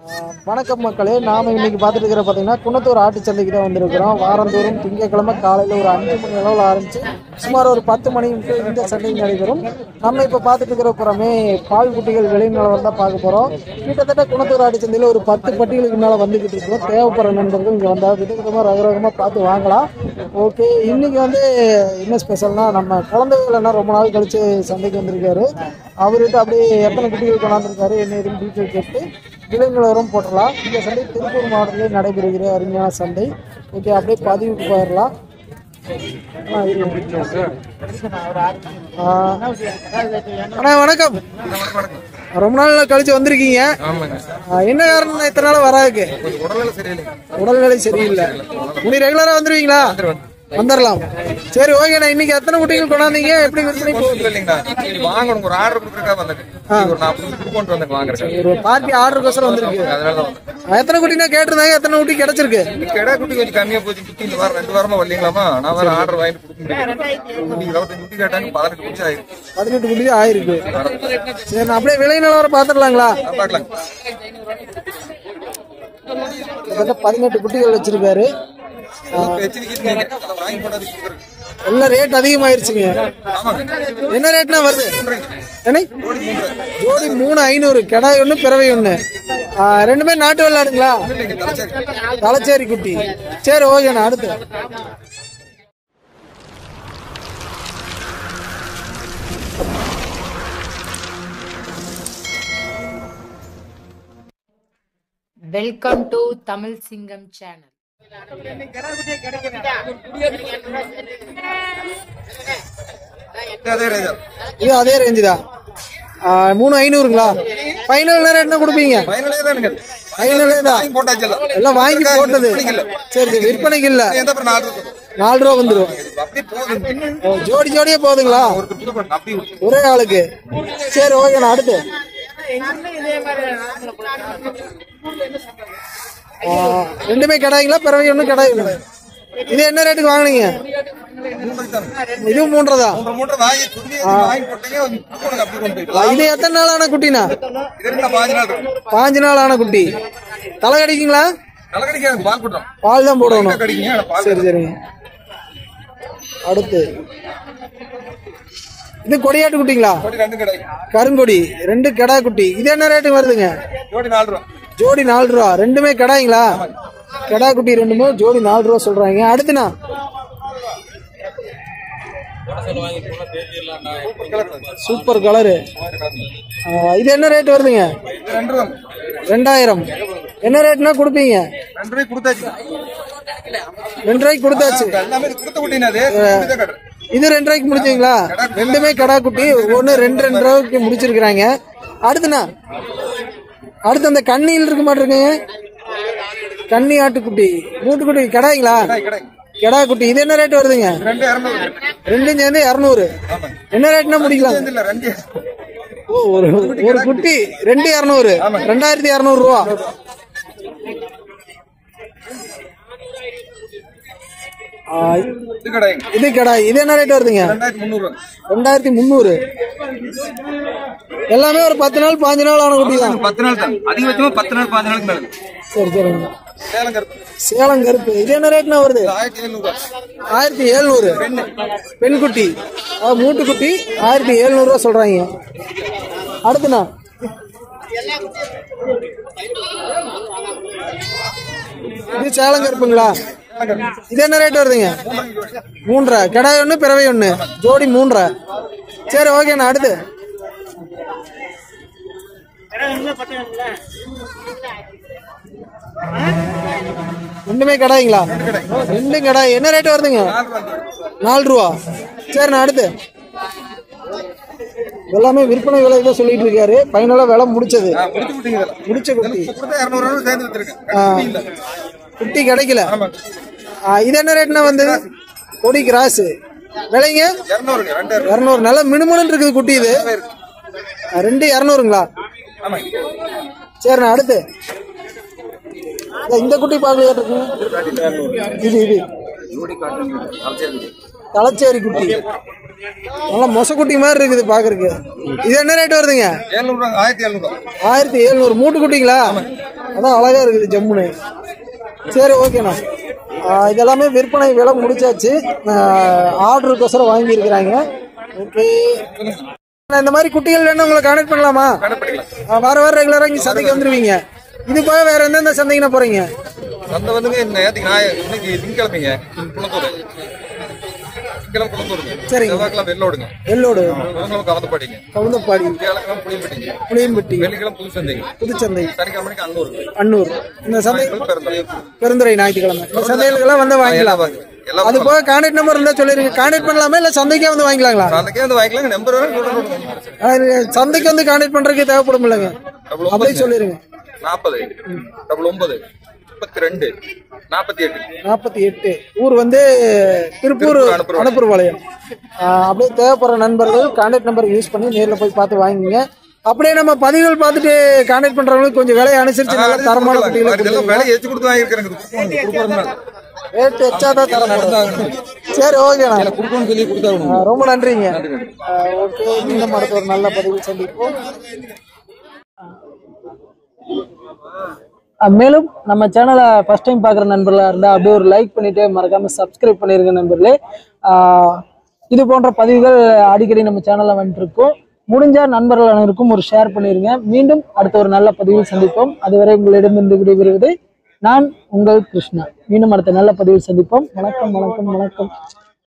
வணக்கம் மக்களே, நாம் இன்னைக்கு பார்த்துட்டு இருக்கிற பார்த்தீங்கன்னா குன்னத்தூர் ஆட்டுச்சந்தைக்கு தான் வந்திருக்கிறோம். வாரந்தோறும் திங்கட்கிழமை காலையில் ஒரு 5 மணி அளவில் ஆரம்பித்து சுமார் ஒரு 10 மணிக்கு இந்த சந்தை நடைபெறும். நம்ம இப்போ பார்த்துட்டு இருக்கிற புறமே பால் குட்டிகள் விலை நிலவரம் தான் பார்க்க போகிறோம். கிட்டத்தட்ட குன்னத்தூர் ஆட்டுச்சந்தையில் ஒரு 10 பட்டிகளுக்கு மேலே வந்துக்கிட்டு இருக்கிறோம். தேவைப்படுற நண்பர்கள் இங்கே வந்தால் விதவிதமாக ரகரகமாக பார்த்து வாங்கலாம். ஓகே, இன்றைக்கி என்ன ஸ்பெஷல்னால் நம்ம குழந்தைகள் ரொம்ப நாள் கழித்து சந்தைக்கு வந்திருக்காரு. அவர்கிட்ட அப்படியே எத்தனை குட்டிகள் கொண்டாந்துருக்காரு என்ன எதுன்னு டீட்டெயில் கேட்டு விலை நிலவரம் போட்டுடலாம். இந்த சந்தை திருப்பூர் மாவட்டத்திலே நடைபெறுகிற அருமையான சந்தை. ஓகே, அப்படியே பதிவுக்கு போயிடலாம். அண்ணா வணக்கம். ரொம்ப நாள் கழிச்சு வந்திருக்கீங்க. என்ன காரணம் இத்தனை நாள் வராதுக்கு? உடல்நிலை சரியில்லை. நீ ரெகுலரா வந்துருவீங்களா? வந்துடலாம். சரி, ஓகேண்ணா. இன்னைக்கு எத்தனை குட்டிகள் கொண்டாந்தீங்க? எப்படி வாங்கணும்? ஒரு ஆர்டர் கொடுக்கறதுக்காக வந்திருக்கேன். ஒரு 40 குட்டி கொண்டு வந்து வாங்குறேன். ஒரு பார்ட்டி ஆர்டருக்கோசரம் வந்திருக்கு. எத்தனை குட்டினா கேட்டிருந்தாங்க? எத்தனை குட்டி கிடைச்சிருக்கு? கடை குட்டி கொஞ்சம் கம்மியா போச்சு. குட்டி இந்த வாரம் 2 வாரமா வரலீங்களாமா? நான் வேற ஆர்டர் வாங்கிட்டு கொடுக்க முடியும். 25 குட்டி கேட்டாங்க. 18 குட்டி ஆயிருக்கு. 18 குட்டி ஆயிருக்கு. சரி, நான் அப்படியே விலை நிலவரம் பாத்துடலாங்களா? பாக்கலாம். 18 குட்டிகள் வச்சிருக்காரு. எல்லாம் ரேட் அதிகமாயிருச்சுங்க. என்ன ரேட்னா வருது? ஜோடி 3,500. கிடாய் 1 பிறவை 1. ரெண்டுமே நாட்டு வெள்ளாடுங்களா? தலச்சேரி குட்டி. சரி, ஓகேண்ணா. அடுத்து வெல்கம் டு தமிழ் சிங்கம் சேனல். இது அதே ரேஞ்சு தான். 3,500ங்களா? ஃபைனல் ரேட் என்ன கொடுப்பீங்க? எல்லாம் வாங்கி போட்டது. சரி சரி, விற்பனைக்கு இல்ல. 4 ரூபா வந்துடும். ஜோடி ஜோடியே போதுங்களா ஒரே ஆளுக்கு? சரி, ஓகேண்ணா. அடுத்து ரெண்டுமே கடாய்ங்களா? பிறவை 1 கடாய் 1. இது என்ன ரேட்டுக்கு வாங்கினீங்க? இதுவும் 3 தான். இது எத்தனை நாள் ஆன குட்டினா? 5 நாள் ஆன குட்டி. தலை கடிக்குங்களா? பால் தான் போடணும். சரி சரிங்க. அடுத்து இது கொடியாட்டு குட்டிங்களா? கருங்கொடி 2 கடா குட்டி. இது என்ன ரேட்டுக்கு வருதுங்க? ஜோடி 4 ரூபா. ரெண்டுமே கடாய்ங்களா? கடா குட்டி ரெண்டுமே ஜோடி 4 ரூபா சொல்றாங்க. அடுத்துனா சூப்பர் கலரு. இது என்ன ரேட் வருதுங்க? 2000. என்ன ரேட்னா கொடுப்பீங்க? 2 ரூபாய்க்கு கொடுத்தாச்சு. இது 2 ரூபாய்க்கு முடிச்சீங்களா? ரெண்டுமே கடா குட்டி. 1 2 ரூபாய்க்கு முடிச்சிருக்கிறாங்க. அடுத்துனா அடுத்து அந்த கண்ணியில் இருக்க மாட்டிருக்குங்க. கண்ணி ஆட்டுக்குட்டி மூட்டுக்குட்டி கடாய்ங்களா? கடா குட்டி. இது என்ன ரேட் வருதுங்க? 2 சேர்ந்து 200. என்ன ரேட்னா முடிக்கலாம்? ஒரு குட்டி 2,200. 2,200 ரூபா. இது கடாய். இது என்ன ரேட் வருதுங்க? 2,300. எல்லாமே ஒரு 10 நாள் 5 நாள் ஆன குட்டி தான். 10 நாள் தான். அதிகபட்சமா 10 நாள் 5 நாளுக்கு மேல. சரி சரிங்க. சேலம் கருப்பு. இது என்ன ரேட்னா வருது? 1,700. பெண் குட்டி மூட்டுக்குட்டி 1,700 ரூபா சொல்றாங்க. அடுத்துண்ணா இது சேலம் கருப்புங்களா? இது என்ன ரேட் வருதுங்க? 3.5. கடாய் 1 பிறவை 1 ஜோடி 3.5. சரி, ஓகேண்ணா. அடுத்து ரெண்டுமே கடாய்ங்களா? 2 கடாய். என்ன ரேட் வருதுங்க? 4 ரூபா. சரிண்ணா. அடுத்து எல்லாமே விற்பனை விலை தான் சொல்லிட்டு இருக்காரு. ஃபைனலா விலை முடிச்சது. முடிச்ச குட்டி. குட்டி கிடைக்கல. இது என்ன ரேட்னா வந்தது? கொடி கிராஸ். விலைங்க 200. நல்ல மினிமம் இருக்குது குட்டி. இது 2,200ங்களா? சரிண்ணா. அடுத்து இந்த குட்டி பார்க்க இது இது தலைச்சேரி குட்டி நல்லா மொசக்குட்டி மாதிரி இருக்குது பாக்குறதுக்கு. இது என்ன ரேட் வருதுங்க? 700, 1700. 1700 மூட்டு குட்டிங்களா? அதான் அழகா இருக்குது ஜம்முன்னு. சரி ஓகேண்ணா. இதெல்லாமே விற்பனை விலை முடிச்சாச்சு. ஆர்டருக்கோசரம் வாங்கியிருக்கிறாங்க. ஓகே, இந்த மாதிரி குட்டிகள் வேணும் உங்களை கான்டாக்ட் பண்ணலாமா? வார வாரம் ரெகுலரா இங்க சந்தைக்கு வந்துருவீங்க. இது போக வேற எந்தெந்த சந்தைக்கு போறீங்க? சந்தை வந்துங்க இன்னைக்கு திங்கக்கிழமைங்க குளத்தூர். திங்கக்கிழமை குளத்தூருங்க. சரி. செவ்வாய்க்கிழமை வெள்ளோடுங்க. வெள்ளோடு. புதன்கிழமை கவுந்தப்பாடிங்க. கவுந்தப்பாடி. வியாழக்கிழமை புளியம்பட்டிங்க. புளியம்பட்டி. வெள்ளிக்கிழமை புதுச்சந்தைங்க. புதுச்சந்தை. சனிக்கிழமைக்கு அன்னூர். அன்னூர். இந்த சந்தை பெருந்துறை ஞாயிற்றுக்கிழமை. இந்த சந்தைகளுக்கெல்லாம் வந்து வாங்கிக்கலாம். அது போக கான்டாக்ட் நம்பர் இருந்தா சொல்லிருங்க. கான்டாக்ட் பண்ணலாமா இல்ல சந்தைக்கே வந்து வாங்கிக்கலாங்களா? சந்தைக்கே வந்து வாங்கிக்கலாம். நம்பர் வேற சந்தைக்கு வந்து கான்டாக்ட் பண்றதுக்கு தேவைப்படும் இல்லைங்க, அப்படியே சொல்லிருங்க. 40 99 32 48 48. ஊர் வந்து திருப்பூர் அனுப்பூர் பாளையம். அப்படியே தேவைப்படுற நண்பர்கள் கான்டாக்ட் நம்பர் யூஸ் பண்ணி நேரில் போய் பார்த்து வாங்குங்க. அப்படியே நம்ம பதிவுகள் பார்த்துட்டு கான்டாக்ட் பண்றவங்களுக்கு கொஞ்சம் விலையை அனுசரிச்சு நல்ல தரமான குட்டிகளை விலை ஏற்றி கொடுத்து வாங்கியிருக்காங்க. ரேட் எச்சாதான் தரம். சரி ஓகேண்ணா, ரொம்ப நன்றிங்க. ஓகே, மீண்டும் அடுத்த ஒரு நல்ல பதிவு சந்திப்போம். மேலும் நம்ம சேனலை ஃபர்ஸ்ட் டைம் பார்க்குற நண்பர்களாக இருந்தால் அப்படியே ஒரு லைக் பண்ணிட்டு மறக்காம சப்ஸ்கிரைப் பண்ணிருங்க நண்பர்களே. இது போன்ற பதிவுகள் அடிக்கடி நம்ம சேனலில் வந்துட்டு இருக்கோம். முடிஞ்ச நண்பர்கள் அனைவருக்கும் ஒரு ஷேர் பண்ணிருங்க. மீண்டும் அடுத்த ஒரு நல்ல பதிவில் சந்திப்போம். அதுவரை உங்களிடமிருந்து விடைபெறுவது நான் உங்கள் கிருஷ்ணா. மீண்டும் அடுத்த நல்ல பதிவில் சந்திப்போம். வணக்கம் வணக்கம் வணக்கம்.